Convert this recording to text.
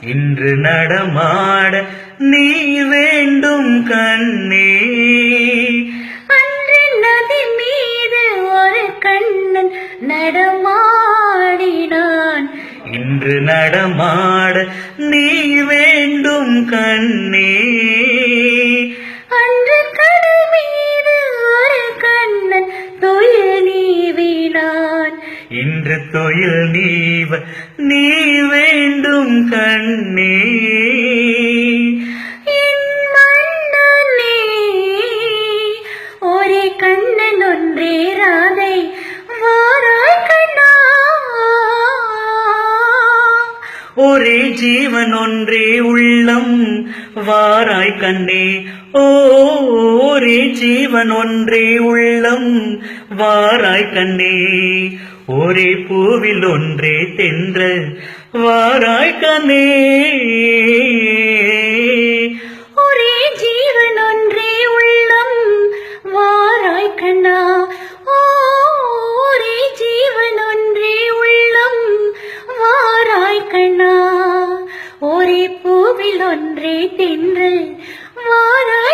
இன்று நடமாட நீ வேண்டும் கண்ணே. அன்று நதி மீது ஒரு கண்ணன் நடமாடினான். இன்று நடமாட நீ வேண்டும் கண்ணே. அன்று கடல் மீது ஒரு கண்ணன் துயில் நீவினான். இன்று தொழில் நீவ நீ வேண்டும் கண்ணே. என் மன்னனே, ஒரே கண்ணன் ஒன்றே ராதை வாராய் கண்ணா. ஒரே ஜீவன் ஒன்றே உள்ளம் வாராய் கண்ணே. ஒரே ஜீவன் ஒன்றே உள்ளம் வாராய் கண்ணே. ஒரே பூவில் ஒன்றே தென்றல் வாராய் கண்ணே. ஒரே ஜீவன் ஒன்றே உள்ளம் வாராய் கண்ணா. ஒரே ஜீவன் ஒன்றே உள்ளம் வாராய் கண்ணா. ஒரே பூவில் ஒன்றே தென்றல் வாராய்